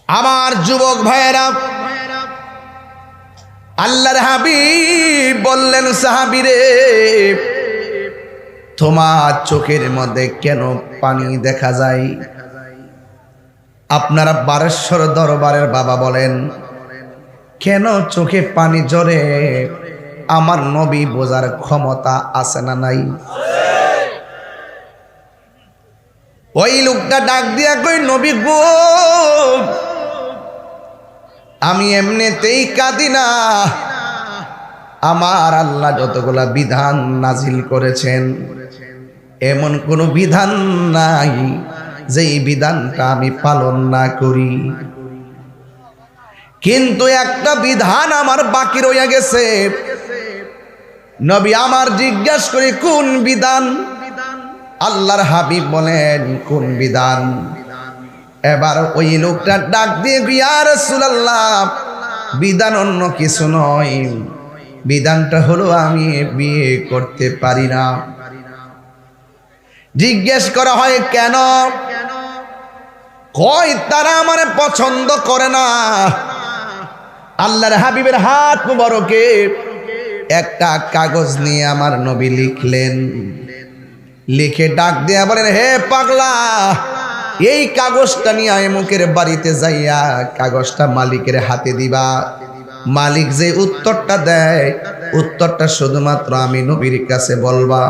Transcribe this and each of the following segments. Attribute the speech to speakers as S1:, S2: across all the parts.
S1: আমার যুবক ভাইয়েরা, আল্লাহর হাবিব বললেন, সাহাবীরে তোমার চোখের মধ্যে কেন পানি দেখা যায়? আপনারা বারেশ্বর দরবারের বাবা বলেন, কেন চোখে পানি ঝরে? আমার নবী বোঝার ক্ষমতা আছে না নাই? ওই লোকটা ডাক দিয়া কই, নবী গো, আমি এমনিতেই কাঁদি না, আমার আল্লাহ যতগুলা বিধান নাজিল করেছেন এমন কোন বিধান নাই যেই বিধানটা আমি পালন না করি, কিন্তু একটা বিধান আমার বাকি রয়ে গেছে। নবী আমার জিজ্ঞেস করে, কোন বিধান? আল্লাহর হাবিব বলেন, কোন বিধান? এবার ওই লোকটা ডাক দিয়ে, ইয়া রাসূলুল্লাহ, বিধান অন্য কিছু নয়, বিধানটা হলো আমি বিয়ে করতে পারি না। জিজ্ঞেস করা হয় কেন? কয় তারা আমার পছন্দ করে না। আল্লাহর হাবিবের হাত মুবারকে একটা কাগজ নিয়ে আমার নবী লিখলেন, লিখে ডাক দিয়া বলেন, হে পাগলা, এই কাগজটা নিয়ে এমুকের বাড়িতে যাইয়া কাগজটা মালিকের হাতে দিবা। মালিক যে উত্তরটা দেয়, উত্তরটা শুধুমাত্র আমি নবীর কাছে বলবা।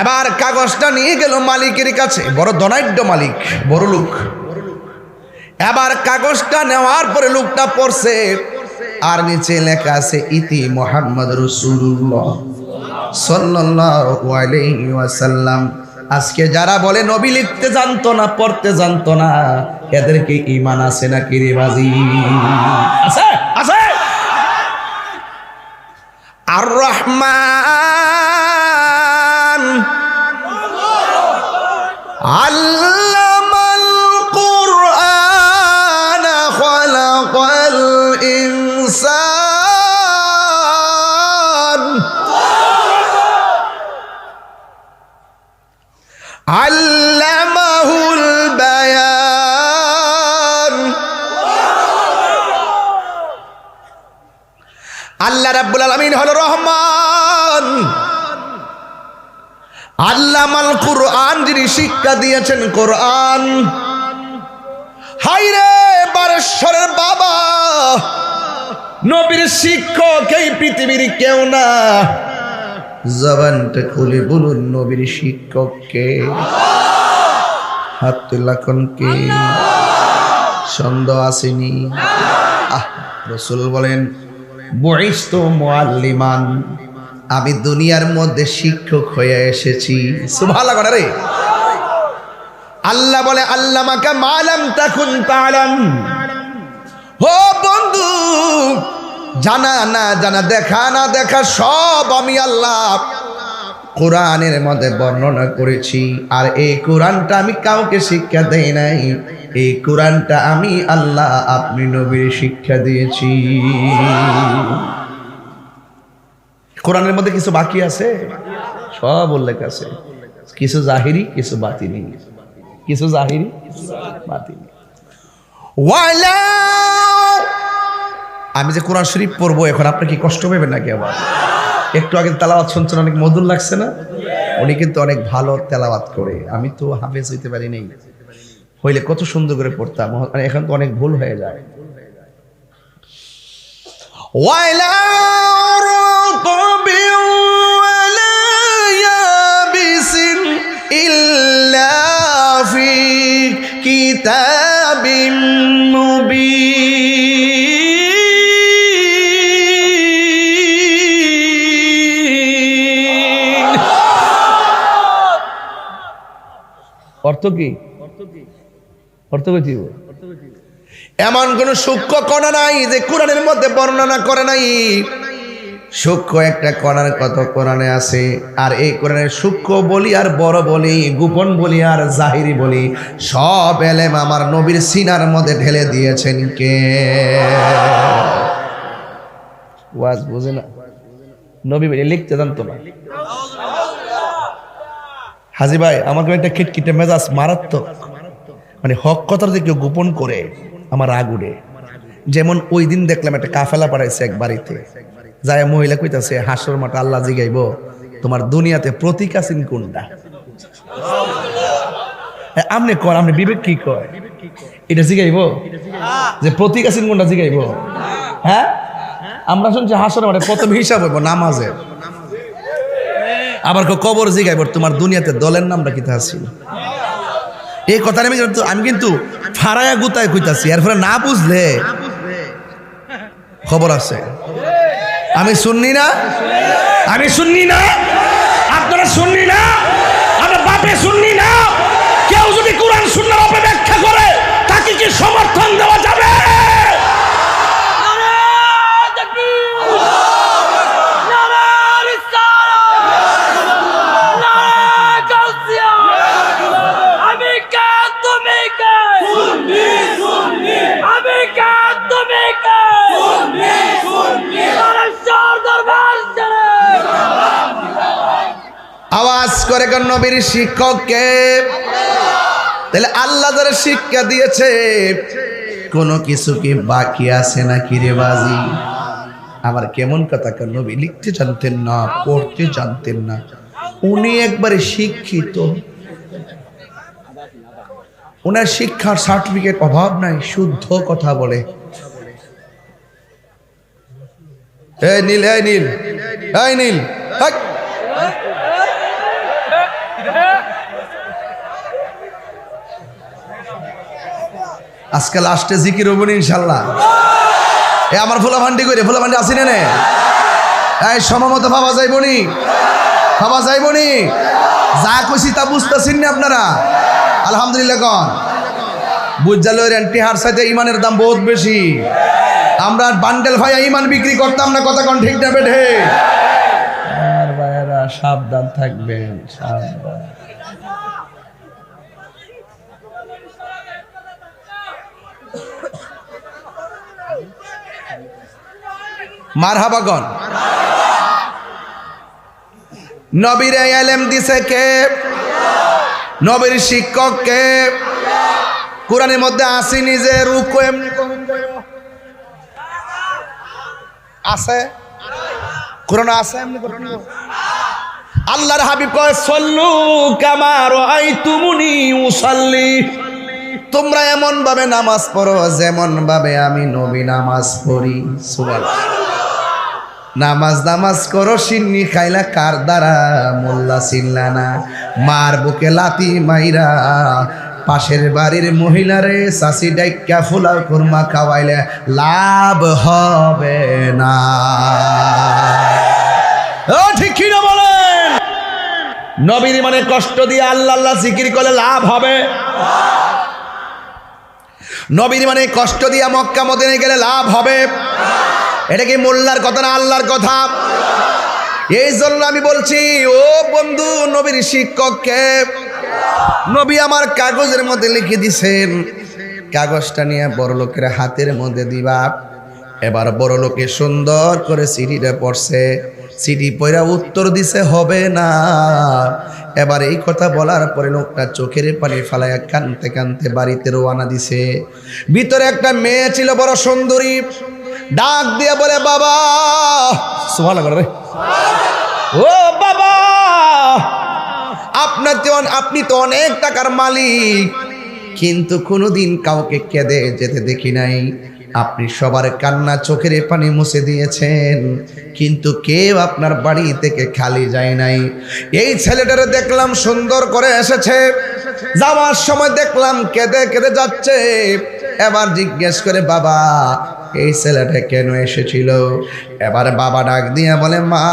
S1: এবার কাগজটা নিয়ে গেল মালিকের কাছে, বড় ধনাঢ্য মালিক, বড় লোক। এবার কাগজটা নেওয়ার পরে লোকটা পড়ছে, আর নিচে লেখা আছে, ইতি মুহাম্মদ রাসূলুল্লাহ সাল্লাল্লাহু আলাইহি ওয়াসাল্লাম। আজকে যারা বলে নবী লিখতে জানতো না, পড়তে জানতো না, এদেরকে ঈমান আছে নাকি রে বাজি? আছে, আছে। আর রহমান আল্লামাল কুরআন খালাকাল ইনসান আল্লামাহুল বায়ান। আল্লাহ রাব্বুল আলামিন হলো রহমান, আল্লামাল কুরআন, যিনি শিক্ষা দিয়েছেন কোরআন। হায়রে বারেশ্বরের বাবা, নবীর শিক্ষক এই পৃথিবীর কেউ না। জবানটা খুলে বলুন, নবীর শিক্ষক কে? হাত তুলা কোন কে? সন্দেহ আসেনি? রাসূল বলেন, বুইসতু মুআল্লিমান, আমি দুনিয়ার মধ্যে শিক্ষক হয়ে এসেছি। সুবহানাল্লাহ রে। আল্লাহ বলে, আল্লামাকা মা লাম তাকুন তাআলাম। ও বন্ধু, জানা না জানা, দেখা না দেখা, সব আমি আল্লাহ কোরআনের মধ্যে বর্ণনা করেছি। আর এই কোরআনটা আমি কাউকে শিক্ষা দেই নাই, এই কোরআনটা আমি আল্লাহ আপনি নবীর শিক্ষা দিয়েছি। কোরআনের মধ্যে কিছু বাকি আছে, সব উল্লেখ আছে, কিছু জাহিরি, কিছু বাতিনি, কিছু জাহিরি, বাতিনি। ওয়ালা, আমি যে কোরআন শরীফ পড়বো এখন, আপনি কি কষ্ট পাবেন নাকি? আবার একটু আগে তেলাওয়াত শুনছেন, অনেক মধুর লাগছে না? উনি কিন্তু অনেক ভালো তেলাওয়াত করে। আমি তো হাফেজ হইতে পারি নাই, হইলে কত সুন্দর করে পড়তাম, এখন তো অনেক ভুল হয়ে যায়। ওয়ালা ইল্লা ফি কিতাবিম মুবিন। অর্থ কি? অর্থ কি? এমন কোন সূক্ষ্ম কণা নাই যে কোরআনের মধ্যে বর্ণনা করে নাই। সূক্ষ্ম একটা কণার কত কোরআনে আছে। আর এই কোরআনের সূক্ষ্ম বলি আর বড় বলি, গোপন বলি আর জাহিরি বলি, সব এলেম আমার নবীর সিনার মধ্যে ঢেলে দিয়েছেন কে? ওয়াজ বুঝে না, নবী লিখতে জানতো না। হাজি ভাই, আমাকে একটা খিটখিটে মেজাজ মারাত্মক, মানে হক কথাটা যে কেউ গোপন করে আমার রাগ উঠে। যেমন ওই দিন দেখলাম একটা কাফেলা পাঠাইছে এক বাড়িতে, যায় মহিলা কইতাছে হাসর মাঠে আল্লাহ জিগাইব তোমার দুনিয়াতে প্রতীক আছেন কোনটা। আপনি কর, আপনি বিবেক কি কয় এটা জিগাইব যে প্রতীক আছেন কোনটা জিগাইব? হ্যাঁ, আমরা শুনছি হাসর মাঠে প্রথম হিসাব হইব নামাজের, আবার কবর জিগাইব তোমার দুনিয়াতে দলের নামটা কি ছিল। এই কথা আমি কিন্তু ফারায়া গুতায় কইতাছি, এরপরে না বুঝলে খবর আছে। আমি শুননি না, আমি শুননি না, আপনারা শুননি না, আপনার বাপে শুননি না। কেউ যদি কোরআন সুন্নাহর উপরে ব্যাখ্যা করে তাকে কি সমর্থন দেওয়া যাবে? আওয়াজ করে কোন নবীর শিক্ষককে? তাহলে আল্লাহ যারা শিক্ষা দিয়েছে কোনো কিছু কি বাকি আছে নাকি রে বাজি? আবার কেমন কথা, কেন নবী লিখতে জানতেন না, পড়তে জানতেন না, উনি একবারে শিক্ষিত, ওনার শিক্ষার সার্টিফিকেট অভাব নাই, শুদ্ধ কথা বলে। এই নীল, এই নীল, এই নীল, আজকে লাস্টে জিকির হবো ইনশাল্লাহ। এ আমার ফুলা ভান্ডি করে, ফুলা ভান্ডি আসি নে, এই সমমত ভাবা যাইবনি, ভাবা যাইবনি, যা কইছি তা বুঝতেছেন না আপনারা? আলহামদুলিল্লাহ কন বুঝালো টিহার সাথে ইমানের দাম বহুত বেশি। আমরা বান্ডেল ভাইয়া ইমান বিক্রি করতাম না, কথা কোন ঠিক না বেঠে? আর ভাইয়ারা সাবধান থাকবেন, সাবধান। মারহাবাগন। নবীর ইলম দিছে কে? নবীর শিক্ষক কে? কোরআনের মধ্যে আসেনি যে রুকু এমনি আছে, কোরআন আছে এমনি করতে। আল্লাহর হাবিব কয় সল্লু কামা রাআইতুমুনি উসাল্লি, তোমরা এমন ভাবে নামাজ পড়ো যেমন ভাবে আমি নবী নামাজ পড়ি। সুবহানাল্লাহ। নামাজ করো সিন্নি খাইলা কার দ্বারা? মোল্লা চিনলা না, মার বুকে লাতি মাইরা পাশের বাড়ির মহিলারে চাষি ডাইকা ফুলার কুরমা খাওয়াইলে লাভ হবে না। ও ঠিক কি না বলেন? নবীর মানে কষ্ট দিয়ে আল্লাহ আল্লাহ জিকির করলে লাভ হবে? নবীর মানে কষ্ট দিয়া মক্কা মদিনায় গেলে লাভ হবে? এটা কি মোল্লার কথা না আল্লাহর কথা? এই জন্য আমি বলছি, ও বন্ধু, নবীর শিক্ষককে নবী আমার কাগজের মধ্যে লিখে দিছেন, কাগজটা নিয়ে বড় লোকের হাতের মধ্যে দিবা। এবার বড় লোকে সুন্দর করে চিঠিটা পড়ছে, চিঠি পড়া উত্তর দিছে হবে না। এবার এই কথা বলার পরে লোকটা চোখের পানি ফালাইয়া কানতে কানতে বাড়িতে রওনা দিছে। ভিতরে একটা মেয়ে ছিল বড় সুন্দরী, ডাক দিয়ে বলে বাবা, সুবহানাল্লাহ রে, ও বাবা, আপনি তো অনেক টাকার মালিক, কিন্তু কোনোদিন কাউকে কেঁদে যেতে দেখি নাই। আপনি সবার কান্না চোখের পানি মুছে দিয়েছেন, কিন্তু কেউ আপনার বাড়ি থেকে খালি যায় নাই। এই ছেলেটারে দেখলাম সুন্দর করে এসেছে, যাওয়ার সময় দেখলাম কেঁদে কেঁদে যাচ্ছে। এবার জিজ্ঞেস করে বাবা, এই ছেলেটা কেন এসেছিল? এবার বাবা ডাক দিয়ে বলে মা,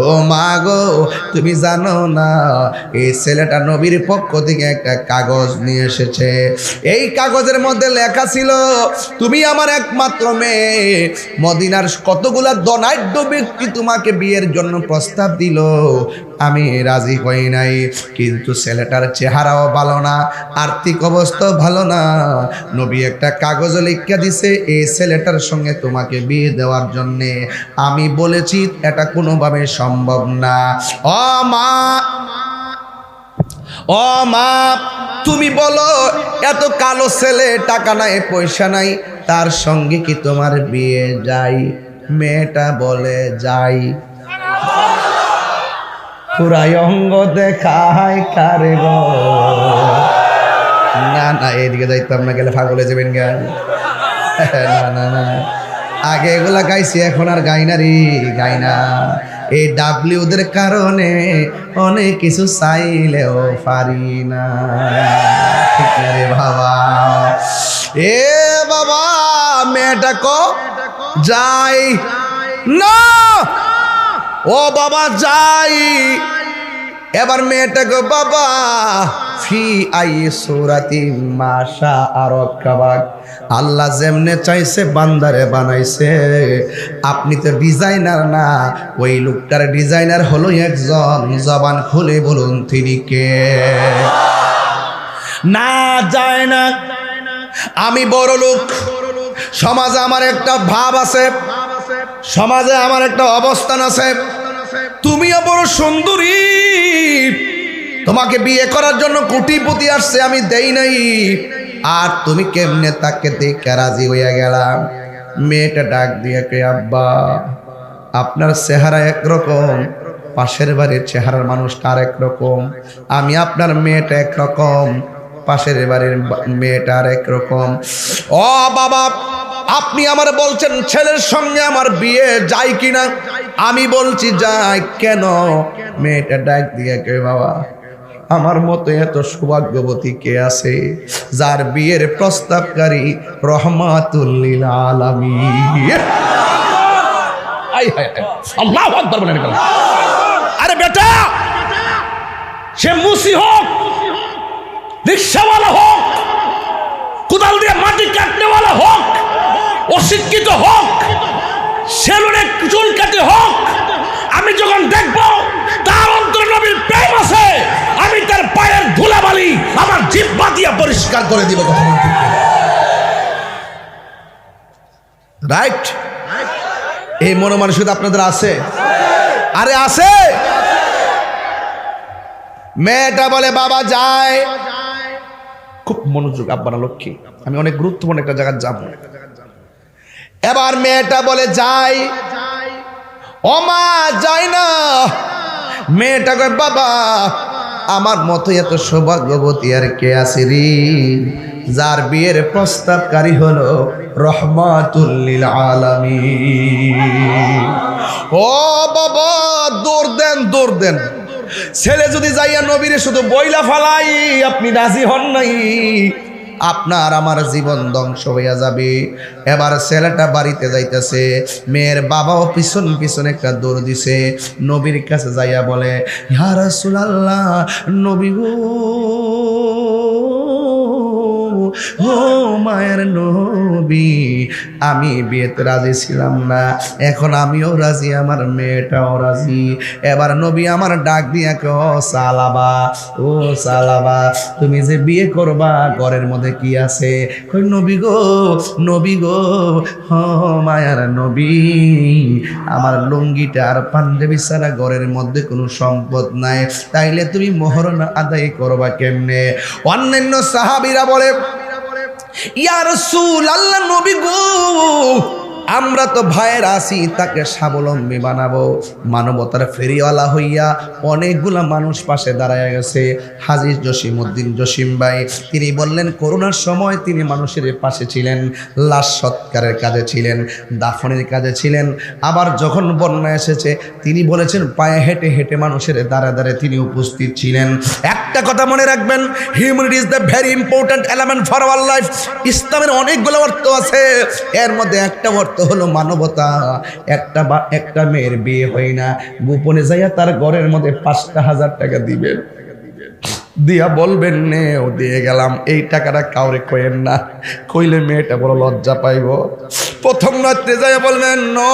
S1: ও মা গো, তুমি জানো না এই ছেলেটা নবীর পক্ষ থেকে একটা কাগজ নিয়ে এসেছে। এই কাগজের মধ্যে লেখা ছিল তুমি আমার একমাত্র মেয়ে, মদিনার কতগুলা ধনাঢ্য ব্যক্তি তোমাকে বিয়ের জন্য প্রস্তাব দিল, আমি রাজি হই নাই। কিন্তু ছেলেটার চেহারাও ভালো না, আর্থিক অবস্থাও ভালো না। নবী একটা কাগজ লিখে দিছে এই ছেলেটার সঙ্গে তোমাকে বিয়ে দেওয়ার জন্যে। আমি বলেছি এটা কোনোভাবে সম্ভব না। ও মা, ও মা, তুমি বলো এত কালো ছেলে, টাকা নাই পয়সা নাই, তার সঙ্গে কি তোমার বিয়ে যায়? মেয়েটা বলে যাই। পুরাই অঙ্গ দেখায় কারে গো। না না, এদিকে যাইতাম না, গেলে পাগলে যাবেন গান। না না না, আগে এগুলা গাইছি, এখন আর গাই না রে, গাই না। এই ডাব্লিউদের কারণে অনেক কিছু চাইলেও পারি না, ঠিক না রে বাবা? এ বাবা, মেয়েটা কো যাই না, ও বাবা যাই। এবার মেয়েটাকে বাবা ফি আই সুরাতি মাশা আরাকাবাক, আল্লাহ যেমনে চাইছে বান্দারে বানাইছে। আপনি তো ডিজাইনার না, ওই লোকটার ডিজাইনার হলো একজন। জবান খুলে বলুন তিনি কে? না যায় না, আমি বড় লোক, সমাজে আমার একটা ভাব আছে, সমাজে আমার একটা অবস্থান আছে। তুমিও বড় সুন্দরী, তোমাকে বিয়ে করার জন্য কোটিপতি আসছে, আমি দেই নাই। আর তুমি কেমনে তাকে দেখে রাজি হইয়া গেলাম? মেয়েটা ডাক দিয়ে কে, আব্বা আপনার চেহারা একরকম, পাশের বাড়ির চেহারার মানুষটা আর একরকম, আমি আপনার মেয়েটা একরকম, পাশের বাড়ির মেয়েটা আর একরকম। ও বাবা, আপনি আমার বলছেন ছেলের সঙ্গে আমার বিয়ে যায় কিনা? আমি বলছি যাই। কেন? মেয়েটা ডাক দিয়ে কে, বাবা আমার মতো এত সৌভাগ্যবতী কে আছে যার বিয়ের প্রস্তাবকারী রহমাতুল লিল আলামিন। আল্লাহু আকবার বলেন। আরে বেটা, সে মুসি হোক, রিক্সাওয়ালা হোক, কোদাল দিয়ে মাটি কাটনেওয়ালা হোক, অশিক্ষিত হোক, সেলুনে চুল কাটে হোক, আমি যখন দেখব তার অন্তরে নবীর প্রেম আছে, আমি তার পায়ের ধুলাবালি আমার জিহ্বা দিয়ে পরিষ্কার করে দিব। রাইট? এই মনোমানসিকতা আপনাদের আছে? আরে আছে। মেয়েটা বলে বাবা যায়। খুব মনোযোগ, আব্বারা লক্ষ্মী, আমি অনেক গুরুত্বপূর্ণ একটা জায়গায় যাব। এবার মেয়েটা বলে যাই। ও মা যায় না। মেয়েটা কয় বাবা আমার মতো এত সৌভাগ্যবতী আর কে আছে রে যার বিয়ের প্রস্তাবকারী হলো রহমাতুল লিল আলামিন। ও বাবা দৌড় দেন, দৌড় দেন। ছেলে যদি যাইয়া নবীরে শুধু বইলা ফালাই, আপনি রাজি হন নাই, আপনার আমার জীবন ধ্বংস হইয়া যাবে। এবার ছেলেটা বাড়িতে যাইতেছে, মেয়ের বাবাও পিছন পিছন একটা দৌড় দিছে। নবীর কাছে যাইয়া বলে, ইয়া রাসূলুল্লাহ, নবী গো, ও মায়ের নবী, আমি বিয়েতে রাজি ছিলাম না, এখন আমিও রাজি, আমার মেয়েটাও রাজি। এবার নবী আমার ডাক দিয়া কে, ও সালাবা, ও সালাবা, তুমি যে বিয়ে করবা ঘরের মধ্যে কি আছে? কই নবী গো, নবী গো, ও মায়ার নবী, আমার লুঙ্গিটা আর পাঞ্জাবি ছাড়া ঘরের মধ্যে কোনো সম্পদ নাই, তাইলে তুমি মোহরনা আদায় করবা কেমনে? অন্যান্য সাহাবীরা বলে, ইয়া রাসূলুল্লাহ, নবী গো, আমরা তো ভাইয়ের আছি, তাকে স্বাবলম্বী বানাবো। মানবতার ফেরিওয়ালা হইয়া অনেকগুলা মানুষ পাশে দাঁড়ায় গেছে। হাজী জসিমউদ্দিন জসিম ভাই তিনি বললেন, করোনার সময় তিনি মানুষের পাশে ছিলেন, লাশ সৎকারের কাজে ছিলেন, দাফনের কাজে ছিলেন। আবার যখন বন্যা এসেছে তিনি বলেছেন পায়ে হেঁটে হেঁটে মানুষের দ্বারা দ্বারে তিনি উপস্থিত ছিলেন। একটা কথা মনে রাখবেন, humanity is the very important element for our life. ইসলামের অনেকগুলো অর্থ আছে, এর মধ্যে একটা অর্থ হলো মানবতা। একটা মেয়ের বিয়ে হয় না, গোপনে যাইয়া তার ঘরের মধ্যে 5,000 টাকা দিবেন, দিয়া বলবেন নেও দিয়ে গেলাম, এই টাকাটা কাউরে কইেন না, কইলে মেয়েটা বড় লজ্জা পাইব। প্রথম রাত্রে যায় বলবেন নো,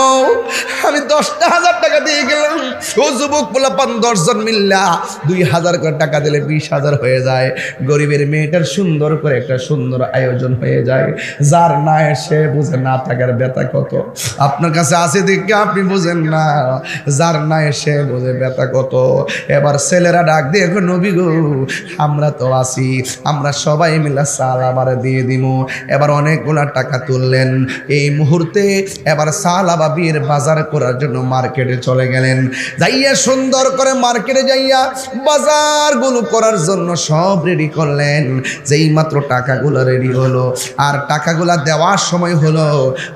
S1: আমি 10,000 টাকা দিয়ে গেলাম। ও যুবক পোলাপান 10 জন মিল্লা 2,000 করে টাকা দিলে 20,000 হয়ে যায়। গরিবের মেয়েটার সুন্দর করে একটা সুন্দর আয়োজন হয়ে যায়। যার না এসে বুঝে না থাকার ব্যথা কত। আপনার কাছে আছে দেখে আপনি বুঝেন না, যার না এসে বুঝে ব্যথা কত। এবার ছেলেরা ডাক দিয়ে নবী গো, আমরা তো আছি, আমরা সবাই মিলে চাল আবার দিয়ে দিব। এবার অনেকগুলা টাকা তুললেন। এই মুহূর্তে এবার চাল আবার বিয়ের বাজার করার জন্য মার্কেটে চলে গেলেন। যাইয়া সুন্দর করে মার্কেটে যাইয়া বাজারগুলো করার জন্য সব রেডি করলেন। যেই মাত্র টাকাগুলো রেডি হলো আর টাকাগুলা দেওয়ার সময় হলো,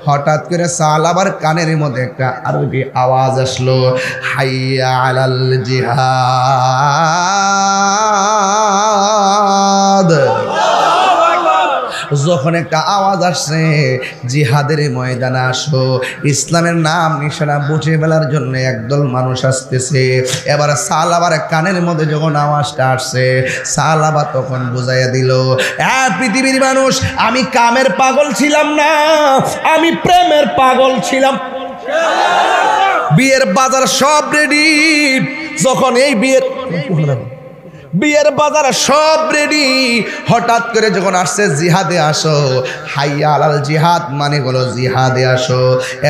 S1: হঠাৎ করে চাল আবার কানের মধ্যে একটা আরবি আওয়াজ আসলো, হাইয়া আলাল জিহাদ। যখন একটা আওয়াজ আসছে জিহাদের ময়দানে আসো, ইসলামের নাম নিশানা বুঝে ফেলার জন্য একদল মানুষ আসতেছে। এবার সালাবার কানের মধ্যে যখন আওয়াজটা আসছে, সালাবা তখন বুঝাইয়া দিল, পৃথিবীর মানুষ, আমি কামের পাগল ছিলাম না, আমি প্রেমের পাগল ছিলাম। বিয়ের বাজার সব রেডি। যখন এই বিয়ের বাজার সব রেডি, হঠাৎ করে যখন আসছে জিহাদে আসো, হাইয়া আলাল জিহাদ মানে হলো জিহাদে আসো।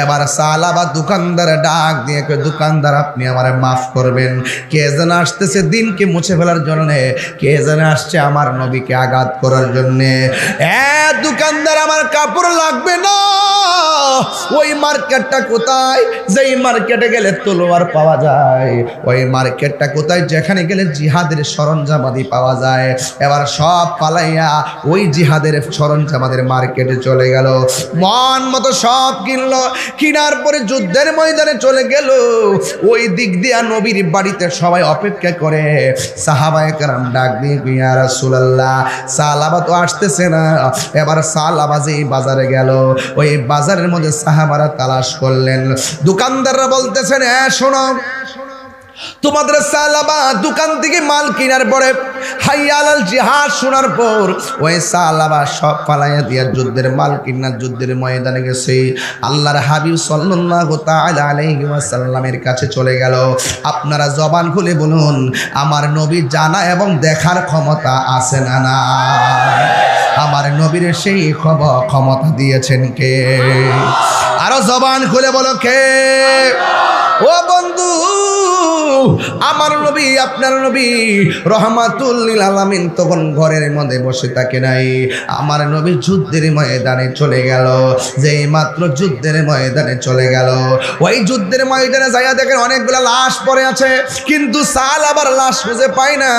S1: এবার সালাবা দোকানদার ডাক দিয়ে, দোকানদার আপনি আমারে মাফ করবেন, কে যেন আসতেছে দিনকে মুছে ফেলার জন্য, কে যেন আসছে আমার নবীকে আঘাত করার জন্য। দোকানদার, আমার কাপড় লাগবে না। ওই মার্কেটটা কোথায়? যেই মার্কেটে গেলে তলোয়ার পাওয়া যায়, ওই মার্কেটটা কোথায়? যেখানে গেলে জিহাদের সরঞ্জামাদি পাওয়া যায়। এবার সব পালাইয়া ওই জিহাদের সরঞ্জামাদের মার্কেটে চলে গেল। মন মতো সব কিনলো। কিনার পরে যুদ্ধের ময়দানে চলে গেল। ওই দিক দিয়া নবীর বাড়িতে সবাই অপেক্ষা করে। সাহাবায়ে কেরাম ডাক দিয়ে, ইয়া রাসূলুল্লাহ, সালাবা তো আসতেছে না। এবার সালাবা যেই বাজারে গেল, ওই বাজারের মধ্যে সাহাবারা তালাশ করলেন। দোকানদাররা বলতেছেন, শোনো, তোমাদের সালাবা দোকান থেকে মাল কেনার পরে হাইয়া আলাল জিহাদ শোনার পর ওই সালাবা সব পালাইয়া দিয়া যুদ্ধের মাল কিনা যুদ্ধের ময়দানে গেছে। আল্লাহর হাবিব সাল্লাল্লাহু তাআলা আলাইহি ওয়াসাল্লামের কাছে চলে গেল। আপনারা জবান খুলে বলুন, আমার নবী জানা এবং দেখার ক্ষমতা আছে না না? আমার নবীর সেই ক্ষমতা দিয়েছেন কে? আরো জবান খুলে বলো কে? ও বন্ধু, আমার নবী, আপনার নবী রহমাতুল লিল আলামিন তখন ঘরের মধ্যে বসে থাকে নাই। আমার নবী যুদ্ধের ময়দানে চলে গেল। যেই মাত্র যুদ্ধের ময়দানে চলে গেল, ওই যুদ্ধের ময়দানে যাইয়া দেখেন অনেকগুলা লাশ পড়ে আছে, কিন্তু সালাবার লাশ খুঁজে পায় না।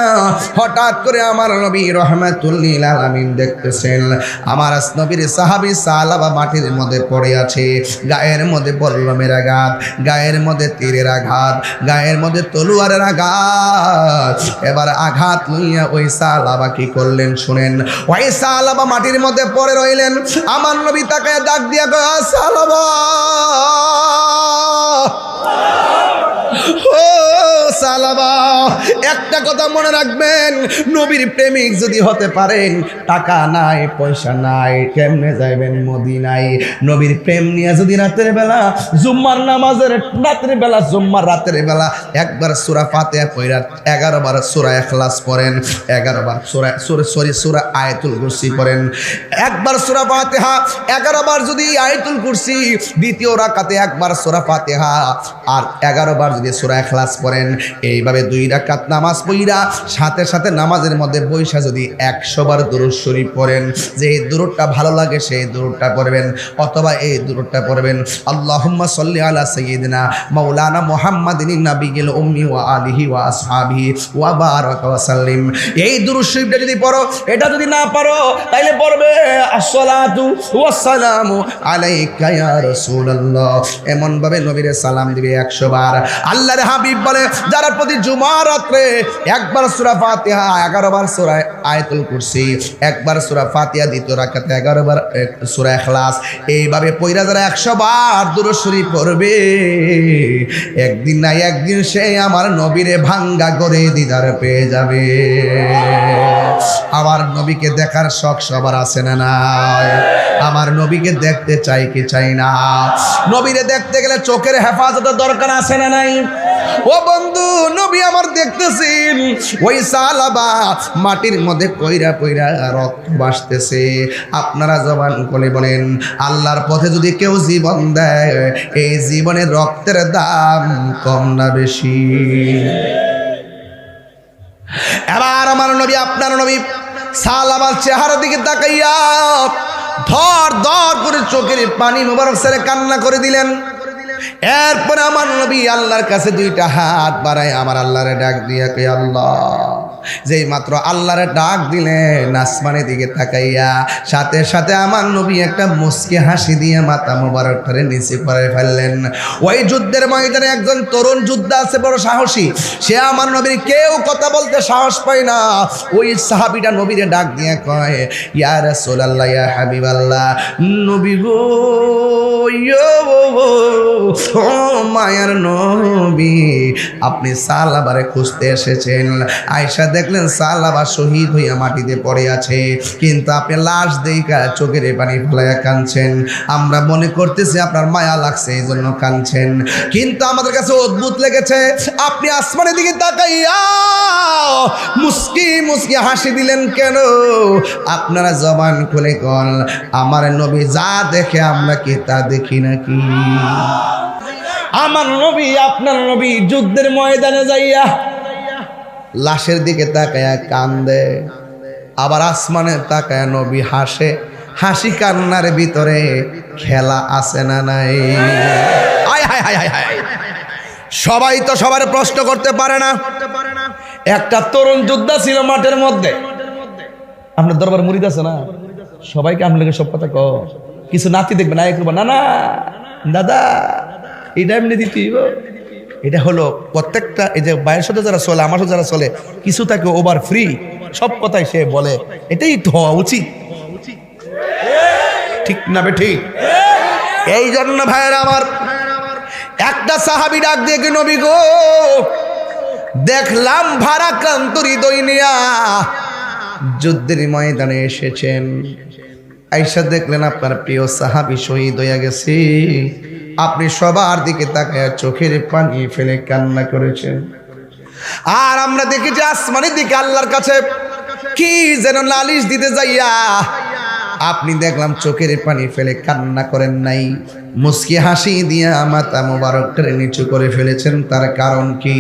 S1: হঠাৎ করে আমার নবী রহমাতুল লিল আলামিন দেখতেছেন আমার নবীর সাহাবী সালাবা মাটির মধ্যে পড়ে আছে। গায়ের মধ্যে বল্লমের আঘাত, গায়ের মধ্যে তীরের আঘাত, গায়ের মধ্যে তলোয়ারের আঘাত। এবার আঘাত লইয়া ওই সালাবা কি করলেন শুনেন। ওই সালাবা মাটির মধ্যে পড়ে রইলেন। আমার নবী তাকে ডাক দিয়া কয়, সালাবা, ও সালাবা, একটা কথা মনে রাখবেন, নবীর প্রেমিক যদি হতে পারেন, টাকা নাই পয়সা নাই, কেমনে যাইবেন মদিনায়? নবীর প্রেম নিয়ে যদি রাতের বেলা জুম্মার নামাজের রাতের বেলা, জুম্মার রাতের বেলা একবার সূরা ফাতিহা পড়া 11 বার সূরা ইখলাস পড়েন, 11 বার সূরা আয়াতুল কুরসি পড়েন, একবার সূরা ফাতিহা 11 বার যদি আয়াতুল কুরসি, দ্বিতীয় রাকাতে একবার সূরা ফাতিহা আর 11 বার যদি সূরা ইখলাস পড়েন, এইভাবে 2 রাকাত নামাজ পড়া সাথে সাথে নামাজের মধ্যে বৈশা যদি 100 বার দুরূদ শরীফ পড়েন, যে এই দুরূদটা ভালো লাগে সেই দুরূদটা পড়বেন, অথবা এই দুরূদটা পড়বেন, আল্লাহুম্মা সাল্লি আলা সাইয়্যিদিনা মাওলানা মুহাম্মাদিন নাবিয়িল উম্মি ওয়া আলিহি ওয়া আসহাবিহি ওয়া বারাকা ওয়া সাল্লিম। এই দুরূদ শরীফটা যদি পড়ো, এটা যদি না পারো তাইলে পড়বে আসসালাতু ওয়াস সালামু আলাইকা ইয়া রাসূলুল্লাহ। এমন ভাবে নবীর সালাম দিবে 100 বার। আল্লাহর হাবিব বলে, যারা প্রতি জুমার রাতে একবার সূরা ফাতিহা, 11 বার সূরা আয়াতুল কুরসি, একবার সূরা ফাতিহা, দ্বিতীয় রাকাতে 11 বার সূরা ইখলাস, এইভাবে পড়া যারা 100 বার দুরূদ শরীফ পড়বে, একদিন না একদিন সে আমার নবীরে ভাঙ্গা করে দিদার পেয়ে যাবে। আমার নবীকে দেখার শখ সবার আছে না নাই? আমার নবীকে দেখতে চাই কি চাই না? নবীরে দেখতে গেলে চোখের হেফাজতের দরকার আছে না নাই? ও বন্ধু, নবী আমার দেখতেছেন, ওই সালাবা মাটির মধ্যে কইরা কইরা রক্ত ভাসতেছে। আপনারা জবান খুলে বলেন, আল্লাহর পথে যদি কেউ জীবন দেয়, এই জীবনের রক্তের দাম কম না বেশি? এবার আমার নবী, আপনার নবী সালাবার চেহারার দিকে তাকাইয়া ধর ধর করে চোখের পানি মোবারক ছেড়ে কান্না করে দিলেন। এরপরে আমার নবী আল্লাহর কাছে দুইটা হাত বাড়ায় আমার আল্লাহরে ডাক দিয়া কই, আল্লাহ। যেই মাত্র আল্লাহরে ডাক দিলেন, আসমানের দিকে তাকাইয়া সাথে সাথে আমার নবী একটা মুস্কি হাসি দিয়ে মাথা মোবারকটারে নিচে করে ফেললেন। ওই যুদ্ধের ময়দানে একজন তরুণ যোদ্ধা আছে, বড় সাহসী, সে আমার নবীর কেউ কথা বলতে সাহস পায় না। ওই সাহাবীটা নবীরে ডাক দিয়ে কয়, ইয়া রাসূলুল্লাহ, ইয়া হাবিবাল্লাহ, নবী গো, ও মায়ার নবী, আপনি সালাবারে খুঁজতে এসেছেন। আয়েশা দেখলেন সালাবা শহীদ হইয়া মাটিতে পড়ে আছে, কিন্তু আপনি লাশ দেইকা চোখের পানি ফেলাইয়া কাঁদছেন। আমরা মনে করতেছি আপনার মায়া লাগছে, এই জন্য কাঁদছেন, কিন্তু আমাদের কাছে অদ্ভুত লেগেছে, আপনি আসমানের দিকে তাকাইয়া মুস্কি মুস্কি হাসি দিলেন কেন? আপনারা জবান খুলে কোন, আমার নবী যা দেখে আমরা কি তা দেখি নাকি? আমার নবী, আপনার নবী যুদ্ধের ময়দানে যাইয়া লাশের দিকে তাকায়া কান্দে, আবার আসমানে তাকায়া নবী হাসে। হাসি কান্নার ভিতরে খেলা আছে না নাই? আয় হায় হায় হায় হায়, সবাই তো সবার প্রশ্ন করতে পারে না। একটা তরুণ যোদ্ধা ছিল মাঠের মধ্যে। আপনার দরবার মুরিদ আছে না, সবাইকে আপনাকে সব কথা কও, কিছু নাতি দেখবে না, না না দাদা, এটা এমনি দিতে, এটা হলো প্রত্যেকটা, এই যে বাইরের সাথে যারা চলে, আমার সাথে যারা চলে, কিছু তাকে ওভার ফ্রি, সব কথাই সে বলে, এটাই তো হওয়া উচিত, ঠিক না বে ঠিক? এই জন্য ভাইয়েরা আমার, একটা সাহাবী ডাক দিয়ে কি, নবী গো, দেখলাম ভারাক্রান্ত হৃদয় নিয়া যুদ্ধের ময়দানে এসেছেন। আয়েশা দেখলেন আপনার প্রিয় সাহাবী শহীদ হইয়া গেছে, আপনি সবার দিকে তাকায় চোখের পানি ফেলে কান্না করেছেন। আর আমরা দেখেছি আসমানের দিকে আল্লাহর কাছে কি যেন নালিশ দিতে যাইয়া আপনি দেখলাম চোখের পানি ফেলে কান্না করেন নাই, মুস্কি হাসি দিয়া মাথা মোবারকটারে নিচু করে ফেলেছেন। তার কারণ কি?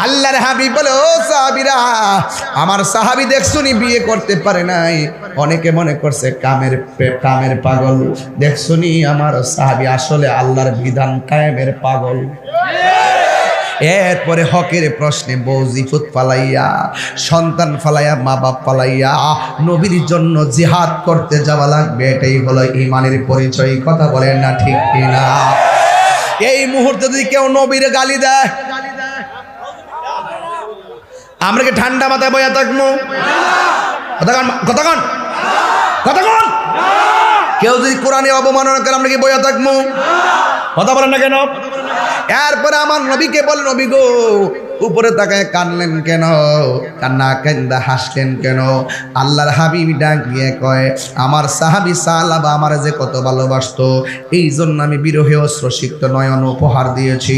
S1: আল্লাহর হাবিব বলে, ও সাহাবীরা, আমার সাহাবী দেখছুনি বিয়ে করতে পারে নাই, অনেকে মনে করছে কামের পাগল, দেখছুনি আমার সাহাবী আসলে আল্লাহর বিধান কায়েমের পাগল। এরপরে হকের প্রশ্নে বউজিফুত ফালাইয়া, সন্তান ফালাইয়া, মা বাপ ফালাইয়া নবীর জন্য জিহাদ করতে যাওয়া লাগবে, এটাই হলো ঈমানের পরিচয়। কথা বলেন না ঠিক কিনা? এই মুহূর্তে যদি কেউ নবীর গালি দেয়, আমরা কি ঠান্ডা মাথায় বইয়া থাকবো? কথা কন। কেউ যদি কোরআনে অবমাননা করে, আমরা কি বইয়া থাকবো? কথা বলেন না কেন? এরপরে আমার নবীকে বল, নবী গো, উপরে তাকায় কানলেন কেন? কান্না কান্দা হাসলেন কেন? আল্লাহর হাবিব ডাক দিয়ে কয়, আমার সাহাবী সালাবা আমার যে কত ভালোবাসতো, এই জন্য আমি বিরহে অশ্রুসিক্ত নয়ন উপহার দিয়েছি।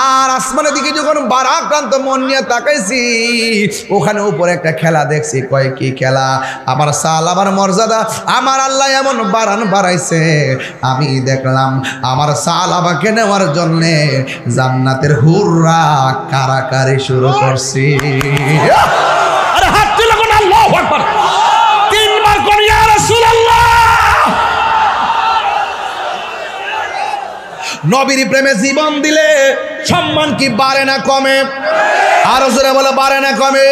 S1: আর আসমানের দিকে যখন ভারাক্রান্ত মন নিয়ে তাকাইছি, ওখানে উপরে একটা খেলা দেখছি। কয় কি খেলা? আমার সালাবার মর্যাদা আমার আল্লাহ এমন বাড়াইছে, আমি দেখলাম আমার সালাবাকে নেওয়ার জন্যে জান্নাতের হুররা কারাকারি শুরু করছি। আরে হাত তুলে কোন, আল্লাহু আকবার, তিনবার কোন, ইয়া রাসূলুল্লাহ। নবীর প্রেমে জীবন দিলে সম্মান কি বাড়ে না কমে? আরো জোরে বলে, বাড়ে না কমে?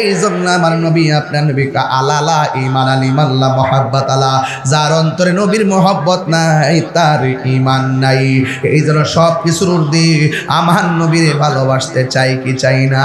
S1: এই জন্য আমার নবী, আপনার নবী আলালা ঈমান আলিমাল্লাহ মুহাব্বত আলা, যার অন্তরে নবীর মুহাব্বত নাই তার ঈমান নাই। এই জন্য সব কিছুর ঊর্ধ্বে আমার নবীরে ভালোবাসতে চাই কি চাই না?